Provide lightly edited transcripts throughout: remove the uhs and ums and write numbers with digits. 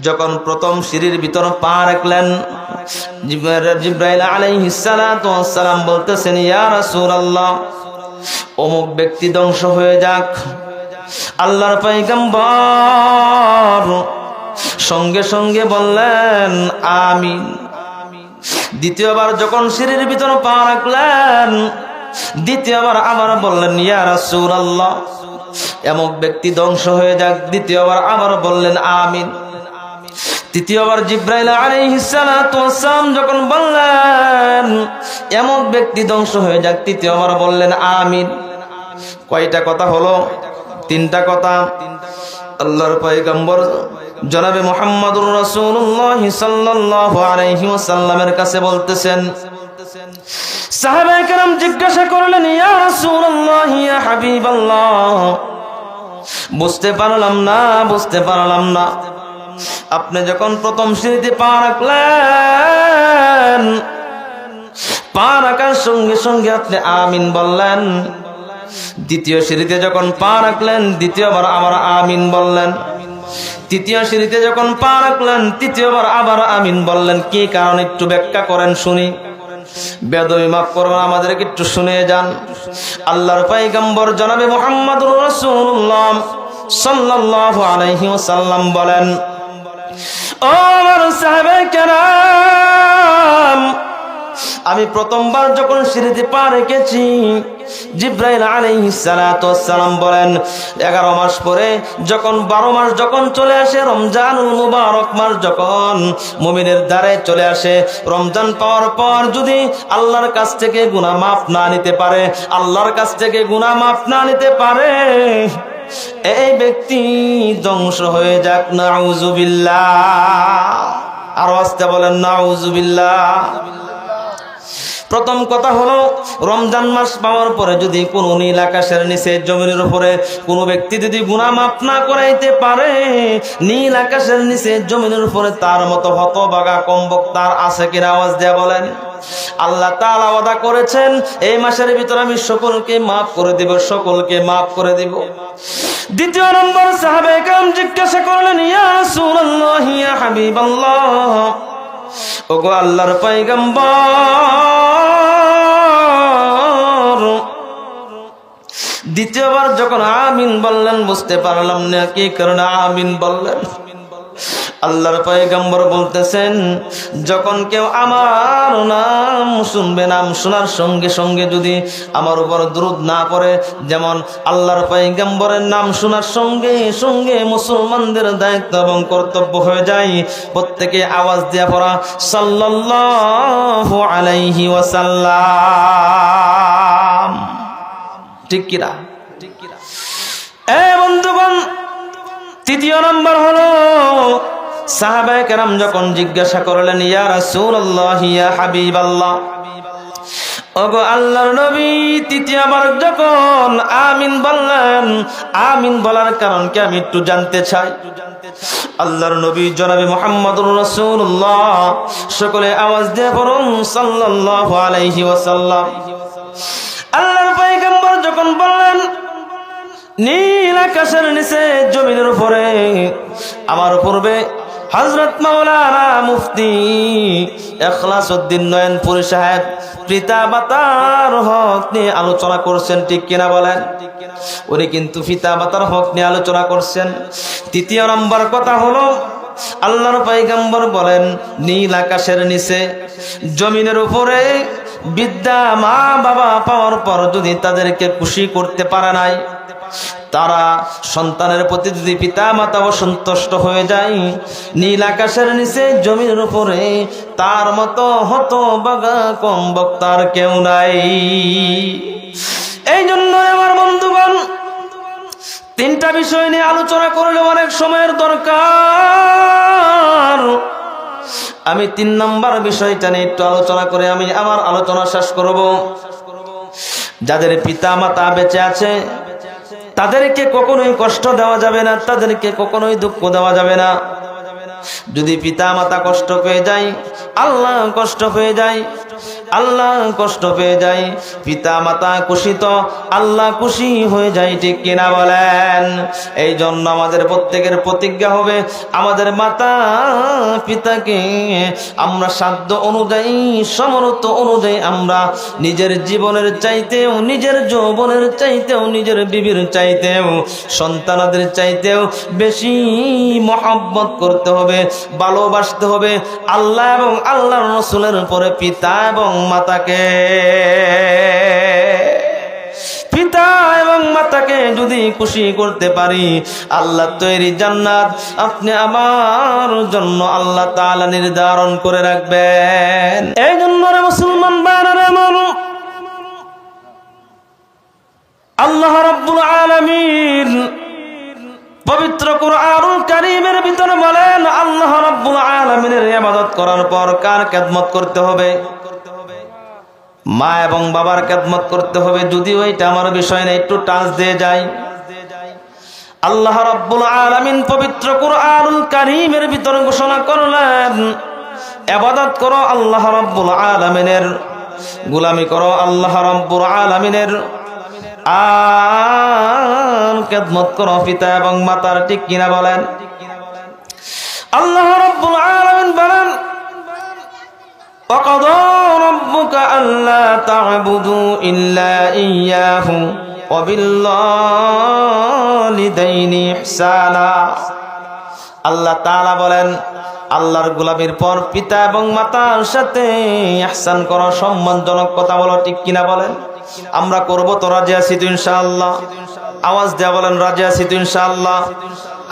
যখন প্রথম সিঁড়ির ভিতর পা রাখলেন, জিবরাইল আলাইহিস সালাতু ওয়াস সালাম বলতেছেন, ইয়া রাসূলুল্লাহ, অমুক ব্যক্তি ধ্বংস হয়ে যাক। আল্লাহর পয়গম্বর সঙ্গে সঙ্গে বললেন আমিন। দ্বিতীয়বার যখন সিঁড়ির ভিতর পা রাখলেন, দ্বিতীয়বার আবার বললেন ইয়া রাসূলুল্লাহ, এমক ব্যক্তি ধ্বংস হয়ে যাক। দ্বিতীয়বার আবার বললেন আমিন। তৃতীয়বার জিবরাইল আলাইহিস সালাতু ওয়াস সালাম যখন বললেন এমক ব্যক্তি ধ্বংস হয়ে যাক, তৃতীয়বার বললেন আমিন। কয়টা কথা হলো? তিনটা কথা। আল্লাহর পয়গম্বর জনাবে মুহাম্মদুর রাসূলুল্লাহ সাল্লাল্লাহু আলাইহি ওয়াসাল্লামের কাছে বলতেছেন। সাহাবায়ে কেরাম জিজ্ঞাসা করলেন, ইয়া রাসূলুল্লাহ, ইয়া হাবিবাল্লাহ, বুঝতে পারলাম না। আপনি যখন প্রথম সিঁড়িতে পা রাখলেন, পা রাখার সঙ্গে সঙ্গে আপনি আমিন বললেন। দ্বিতীয় সিঁড়িতে যখন পা রাখলেন, দ্বিতীয়বার আবার আমিন বললেন। তৃতীয় সিঁড়িতে যখন পা রাখলেন, তৃতীয়বার আবার আমিন বললেন। কি কারণ একটু ব্যাখ্যা করেন শুনি। বেদবি মাফ করবেন, আমাদেরকে একটু শুনে যান। আল্লাহর পয়গম্বর জনাবে মুহাম্মদুর রাসূলুল্লাহ সাল্লাল্লাহু আলাইহি ওয়াসাল্লাম বলেন, ও আমার সাহাবায়ে কেরাম, আমি প্রথমবার যখন সিঁড়িতে পা রেখেছি, জিবরাইল আলাইহিস সালাতু ওয়াস সালাম বলেন 11 মাস পরে যখন 12 মাস যখন চলে আসে, রমজানুল মুবারক মাস যখন মুমিনের দ্বারে চলে আসে, রমজান পাওয়ার পর যদি আল্লাহর কাছ থেকে গুনাহ মাফ না নিতে পারে, আল্লাহর কাছ থেকে গুনাহ মাফ না নিতে পারে, এই ব্যক্তি ধ্বংস হয়ে যাক। নাউযুবিল্লাহ। আর আস্তে বলেন নাউযুবিল্লাহ। প্রথম কথা হলো, রমজান মাস পাওয়ার পরে যদি কোনো নীল আকাশের নিচে জমিনের উপরে কোনো ব্যক্তি যদি গুনাহ মাফ না করাইতে পারে, নীল আকাশের নিচে জমিনের উপরে তার মতো হতভাগা কমবক্তা আছে কিনা? আওয়াজ দেয়া বলেন। আল্লাহ তাআলা ওয়াদা করেছেন এই মাসের ভিতরে আমি সকলকে মাফ করে দেব, সকলকে মাফ করে দেব। দ্বিতীয় নম্বর, সাহাবায়ে কেরাম জিজ্ঞাসা করলেন, ইয়া রাসূলুল্লাহ, ইয়া হাবিবাল্লাহ, ওগো আল্লাহর পয়গম্বর, দ্বিতীয়বার যখন আমিন বললেন, বুঝতে পারলাম না কি কারণে আমিন বললেন। আল্লাহর পয়গম্বর বলতেছেন, যখন কেউ আমার নাম শুনবে, নাম শোনার সঙ্গে সঙ্গে যদি আমার উপর দুরূদ না পড়ে, যেমন আল্লাহর পয়গম্বরের নাম শোনার সঙ্গে সঙ্গে মুসলমানদের দায়িত্ব এবং কর্তব্য হয়ে যায় প্রত্যেকে আওয়াজ দিয়ে পড়া সাল্লাল্লাহু আলাইহি ওয়াসাল্লাম। ঠিক কিনা? বন্ধুগণ, তৃতীয় নম্বর হলো, সাহাবায়ে কেরাম যখন জিজ্ঞাসা করলেন, ইয়া রাসূলুল্লাহ, ইয়া হাবিবাল্লাহ, ওগো আল্লাহর নবী, তৃতীয়বার যখন আমিন বললেন, আমিন বলার কারণ কি আমি একটু জানতে চাই। আল্লাহর নবী জনাবে মুহাম্মদুর রাসূলুল্লাহ, সকলে আওয়াজ দিয়ে পড়ুন সাল্লাল্লাহু আলাইহি ওয়াসাল্লাম। আল্লাহর পয়গম্বর যখন বললেন, নীল আকাশের নিচে জমিনের উপরে আমার পূর্বে হযরত মাওলানা মুফতি ইখলাসউদ্দিন নয়নপুরী সাহেব পিতা মাতার হক নিয়ে আলোচনা করছেন। ঠিক কিনা বলেন? উনি কিন্তু পিতা মাতার হক নিয়ে আলোচনা করছেন। তৃতীয় নম্বর কথা হলো, আল্লাহর পয়গম্বর বলেন, নীল আকাশের নিচে জমিনের উপরে বিদ্যা মা বাবা পাওয়ার পর যদি তাদেরকে খুশি করতে পারে নাই, তারা সন্তানের প্রতি যদি পিতা মাতা অসন্তুষ্ট হয়ে যায়, নীল আকাশের নিচে জমিনের উপরে তার মতো হতভাগা কম বক্তার কেউ নাই। এই জন্য আমার বন্ধুগণ, তিনটা বিষয় নিয়ে আলোচনা করলে অনেক সময়ের দরকার। আমি 3 নম্বর বিষয়টা নিয়ে একটু আলোচনা করে আমি আমার আলোচনা শেষ করব। যাদের পিতা মাতা বেঁচে আছে তাদেরকে কখনোই কষ্ট দেওয়া যাবে না, তাদেরকে কখনোই দুঃখ দেওয়া যাবে না। যদি পিতা মাতা কষ্ট পেয়ে যায়, আল্লাহ কষ্ট পেয়ে যায়, আল্লাহ কষ্ট পেয়ে যায়, পিতা মাতা খুশি তো আল্লাহ খুশি হয়ে যায়, ঠিক কিনা বলেন? এই জন্য আমাদের প্রত্যেকের প্রতিজ্ঞা হবে, আমাদের মাতা পিতাকে আমরা সাধ্য অনুযায়ী, সমর্থ অনুযায়ী আমরা নিজের জীবনের চাইতেও, নিজের যৌবনের চাইতেও, নিজের বিবির চাইতেও, সন্তানদের চাইতেও বেশি মহব্বত করতে হবে, ভালোবাসতে হবে আল্লাহ এবং আল্লাহর রাসূলের উপরে পিতা এবং মাতাকে। পিতা এবং মাতাকে যদি খুশি করতে পারি, আল্লাহ তৈরি জান্নাত আপনি আমার জন্য আল্লাহ তাআলা নির্ধারণ করে রাখবেন। এই জন্য মুসলমান ভাইরা আমার, আল্লাহ রাব্বুল আলামিন পবিত্র কুরআনুল কারীমের ভিতরে বলেন, আল্লাহ রাব্বুল আলামিনের ইবাদত করার পর কার খেদমত করতে হবে? মা এবং বাবার খেদমত করতে হবে। যদিও এটা আমার বিষয় না, একটু টাচ দিয়ে যাই। আল্লাহ রাব্বুল আলামিন পবিত্র কুরআনুল কারীমের ভিতরে ঘোষণা করলেন, ইবাদত করো আল্লাহ রাব্বুল আলামিনের, গোলামি করো আল্লাহ রাব্বুল আলামিনের, আর খেদমত করো পিতা এবং মাতার, ঠিক কিনা বলেন? আল্লাহ রাব্বুল আলামিন বলেন, وَقَضَى رَبُّكَ أَلَّا تَعْبُدُوا إِلَّا إِيَّاهُ وَبِالْوَالِدَيْنِ إِحْسَانًا। আল্লাহ তাআলা বলেন, আল্লাহর গোলামির পর পিতা এবং মাতার সাথে ইহসান করো, সম্মানজনক কথা বলো, ঠিক কিনা বলেন? আমরা করব তো, রাজি আছি তো ইনশাআল্লাহ? আওয়াজ দেয়া বলেন, রাজি আছি তো ইনশাআল্লাহ?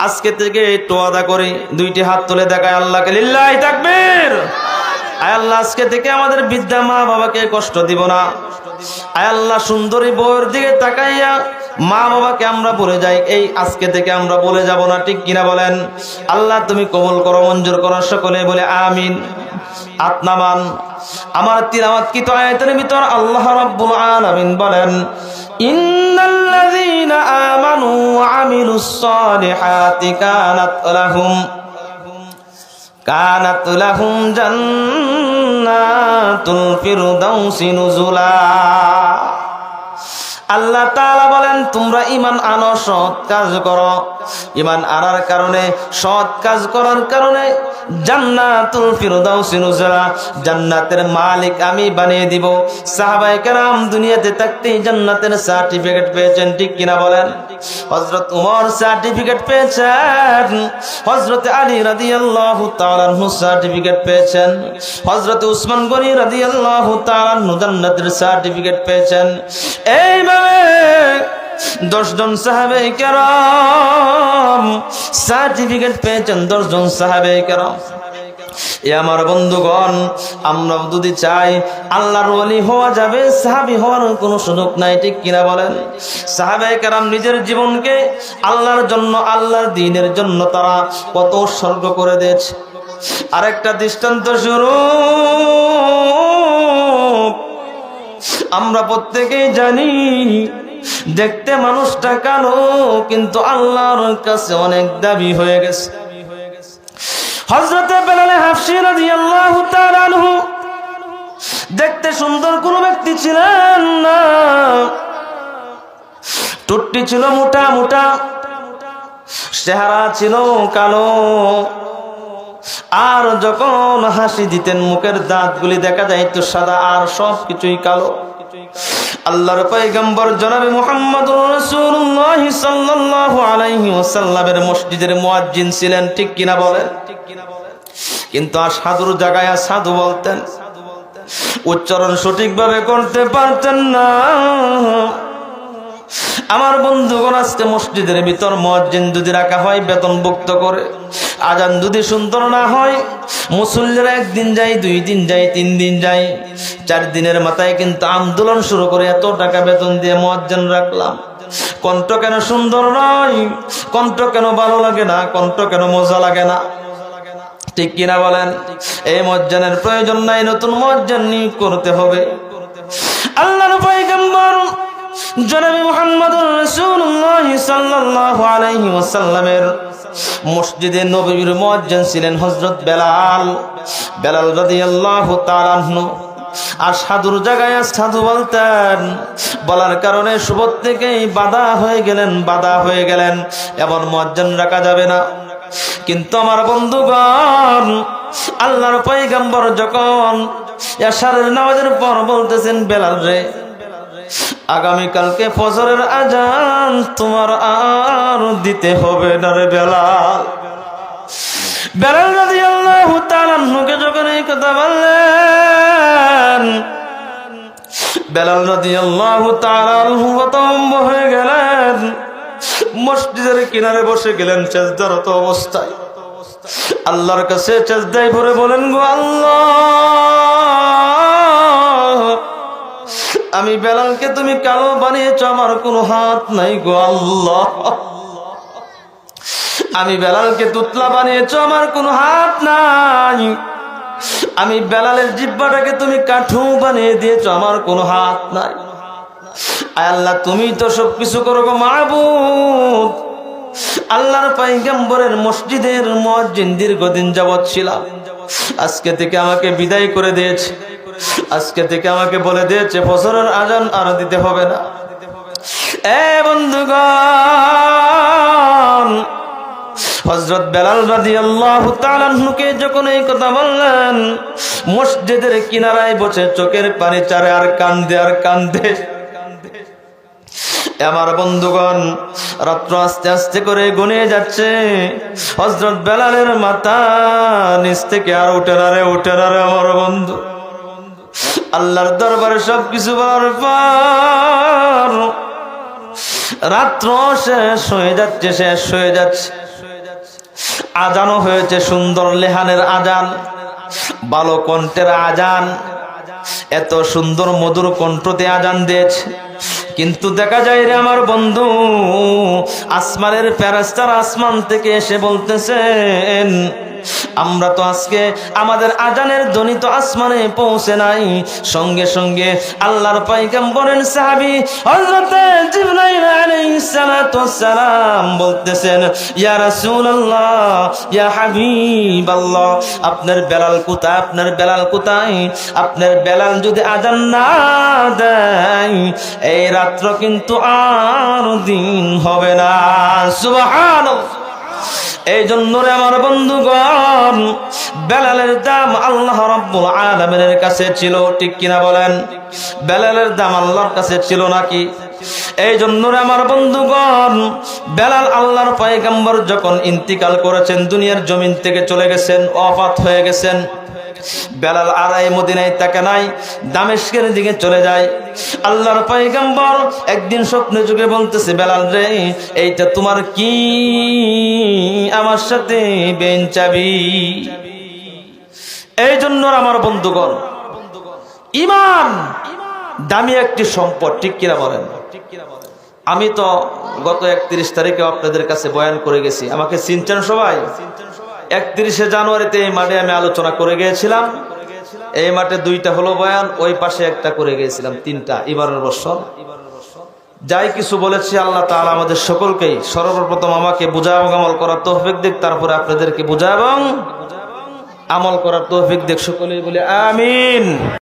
আজকে থেকে একটু ওয়াদা করি, দুইটি হাত তুলে দেখায় আল্লাহকে, লিল্লাহি তাকবীর। আয় আল্লাহ, আজকে থেকে আমাদের বৃদ্ধা মা বাবাকে কষ্ট দিব না। আয় আল্লাহ, সুন্দরী বউয়ের দিকে তাকাইয়া মা বাবাকে আমরা বলে যাই, এই আজকে থেকে আমরা বলে যাব না, ঠিক কিনা বলেন? আল্লাহ তুমি কবুল করো, মঞ্জুর করো, সকলে বলে আমিন। আত্মামান আমার তিলাওয়াতকৃত আয়াতের ভিতর আল্লাহ রাব্বুল আলামিন বলেন, ইন্নাল্লাযীনা আমানু ওয়া আমিলুস সালিহাতি কানাত লাহুম জান্নাতুল ফিরদাউসি নুজুলা। আল্লাহ তাআলা বলেন, তোমরা ঈমান আনো, সৎ কাজ করো, ঈমান আনার কারণে, সৎ কাজ করার কারণে জান্নাতুল ফিরদাউসি নুজুলা, জান্নাতের মালিক আমি বানিয়ে দিব। সাহাবায়ে কেরাম দুনিয়াতে থাকতেই জান্নাতের সার্টিফিকেট পেয়েছেন, ঠিক কিনা বলেন? হযরত ওমর সার্টিফিকেট পেয়েছেন, হযরত আলী রাদিয়াল্লাহু তাআলা আনহু সার্টিফিকেট পেয়েছেন, হযরত উসমান গনি রাদিয়াল্লাহু তাআলা আনহু জান্নাতের সার্টিফিকেট পেয়েছেন। এইভাবে 10 জন সাহাবায়ে কেরাম সার্টিফিকেট পেয়েছেন, 10 জন সাহাবায়ে কেরাম। এ আমার বন্ধুগণ, আমরা যদি চাই আল্লাহর ওলি হওয়া যাবে, সাহাবী হওয়ার কোনো সুযোগ নাই, ঠিক কিনা বলেন? সাহাবায়ে কেরাম নিজের জীবনকে আল্লাহর জন্য, আল্লাহর দ্বীনের জন্য তারা কত উৎসর্গ করে দিয়েছে। আরেকটা দৃষ্টান্ত স্বরূপ আমরা প্রত্যেকেই জানি, দেখতে মানুষটা কালো, কিন্তু আল্লাহর কাছে অনেক দাবি হয়ে গেছে। হযরত বেলাল হাফসী রাদিয়াল্লাহু তাআলা আনহু দেখতে সুন্দর কোন ব্যক্তি ছিলেন না, টুটটি ছিল মোটা মোটা, চেহারা ছিল কালো, আর যখন হাসি দিতেন মুখের দাঁতগুলি দেখা যাইত সাদা, আর সব কিছুই কালো। আল্লাহর পয়গম্বর জনাবে মুহাম্মদুর রাসূলুল্লাহ সাল্লাল্লাহু আলাইহি ওয়াসাল্লামের মসজিদের মুয়াজ্জিন ছিলেন, ঠিক কিনা বলেন? কিন্তু আসাদুর জায়গায় সাধু বলতেন, উচ্চারণ সঠিকভাবে করতে পারতেন না। আমার বন্ধুগণ, আজকে মসজিদের ভিতর মুয়াজ্জিন যদি রাখা হয় বেতনভুক্ত করে, আজান যদি সুন্দর না হয়, মুসল্লিরা 1 দিন যায়, 2 দিন যায়, 3 দিন যায়, 4 দিনের মাথায় কিন্তু আন্দোলন শুরু করে, এত টাকা বেতন দিয়ে মুয়াজ্জিন রাখলাম, কণ্ঠ কেন সুন্দর নয়, কণ্ঠ কেন ভালো লাগে না, কণ্ঠ কেন মজা লাগে না, ঠিক কিনা বলেন? এই মুয়াজ্জিনের প্রয়োজন নাই, নতুন মুয়াজ্জিন নিয়োগ করতে হবে। আল্লাহর পয়গম্বর জনাবে মুহাম্মদুর রাসূলুল্লাহ সাল্লাল্লাহু আলাইহি ওয়াসাল্লামের মসজিদে নববীর মুয়াজ্জিন ছিলেন হযরত বেলাল। বেলাল রাদিয়াল্লাহু তাআলা আনহু আর সাধুর জায়গায় সাধু বলতেন, বলার কারণে সুবত থেকেই বাধা হয়ে গেলেন, এমন মুয়াজ্জিন রাখা যাবে না। কিন্তু আমার বন্ধুগণ, আল্লাহর পয়গম্বর যখন এশারের নামাজের পর বলতেছেন, বেলাল রে, আগামীকালকে ফজরের আজান তোমার আর দিতে হবে না রে বেলাল। বেলাল রাদিয়াল্লাহু তাআলা আনহুকে যখন এই কথা বললেন, বেলাল রাদিয়াল্লাহু তাআলা আনহু হতভম্ব হয়ে গেলেন, মসজিদের কিনারে বসে গেলেন সেজদারত অবস্থায়। আল্লাহর কাছে সেজদায় পড়ে বলেন, গো আল্লাহ, আমি বেলালকে তুমি কালো বানিয়েছ, আমার কোনো হাত নাই গো আল্লাহ। আমি বেলালকে তুতলা বানিয়েছ, আমার কোনো হাত নাই। আমি বেলালের জিহ্বাটাকে তুমি কাঠু বানিয়ে দিয়েছ, আমার কোনো হাত নাই। আয় আল্লাহ, তুমি তো সবকিছু করো গো মাবুদ। আল্লাহর পয়গম্বরের মসজিদের মুয়াজ্জিন দীর্ঘদিন যাবৎ ছিলাম, আজকে থেকে আমাকে বিদায় করে দিয়েছে, আজকে থেকে আমাকে বলে দিয়েছে ফজরের আজান আর দিতে হবে না। এ বন্ধুগণ, হযরত বেলাল রাদিয়াল্লাহু তাআলা আনহুকে যখন এই কথা বললেন, মসজিদের কিনারায় বসে চোখের পানি চারে আর কান্দে। আমার বন্ধুগণ, রাত্র আস্তে আস্তে করে গনিয়ে যাচ্ছে। হযরত বেলালের মাথা নিচ থেকে আর উঠে না রে আমার বন্ধু। আল্লাহর দরবারে সবকিছু বলার পর রাত্র শেষ হয়ে যাচ্ছে। আজানও হয়েছে, সুন্দর লেহানের আজান, ভালো কণ্ঠের আজান, এত সুন্দর মধুর কণ্ঠতে আজান দিয়েছে। কিন্তু দেখা যায় রে আমার বন্ধু, আসমানের ফেরেশতারা আসমান থেকে এসে বলতেছেন, আমরা তো আজকে আমাদের আজানের ধ্বনি তো আসমানে পৌঁছে নাই। সঙ্গে সঙ্গে আল্লাহর পয়গম্বরের সাহাবী হযরত জিবরাইল আলাইহিস সালাতু ওয়াস সালাম বলতেছেন, ইয়া রাসূলুল্লাহ, ইয়া হাবিবাল্লাহ, আপনার বেলাল কোথায়? আপনার বেলাল যদি আজান না দেয়, এই রাত্র কিন্তু আর দিন হবে না। সুবহানাল্লাহ। এই জন্য রে আমার বন্ধুগণ, বেলালের দাম আল্লাহ রাব্বুল আলামিনের কাছে ছিল, ঠিক কিনা বলেন? বেলালের দাম আল্লাহর কাছে ছিল নাকি? এই জন্য রে আমার বন্ধুগণ, বেলাল আল্লাহর পয়গম্বর যখন ইন্তিকাল করেছেন, দুনিয়ার জমিন থেকে চলে গেছেন, ওয়াফাত হয়ে গেছেন, বেলাল আর এই মদিনায় থাকে নাই, দামেস্কের দিকে চলে যায়। আল্লাহর পয়গম্বর একদিন স্বপ্নে যুগে বলতেছে, বেলাল রে, এইটা তোমার কি আমার সাথে বেঞ্চাবি? এই জন্য আমার বন্ধুগণ, ঈমান দামি একটি সম্পদ, ঠিক কিনা বলেন? আমি তো গত 31 তারিখে আপনাদের কাছে বয়ান করে গেছি, আমাকে চিনছেন সবাই। 31শে জানুয়ারিতে এই মাঠে আমি আলোচনা করে গিয়েছিলাম। এই মাঠে 2টা হলো বয়ান, ওই পাশে একটা করে গিয়েছিলাম, 3টা এবারের বছর। যাই কিছু বলেছি, আল্লাহ তাআলা আমাদের সকলকেই সর্বপ্রথম আমাকে বুঝা এবং আমল করার তৌফিক দিক, তারপরে আপনাদেরকে বুঝা এবং আমল করার তৌফিক দিক। সকলেই বলে আমিন।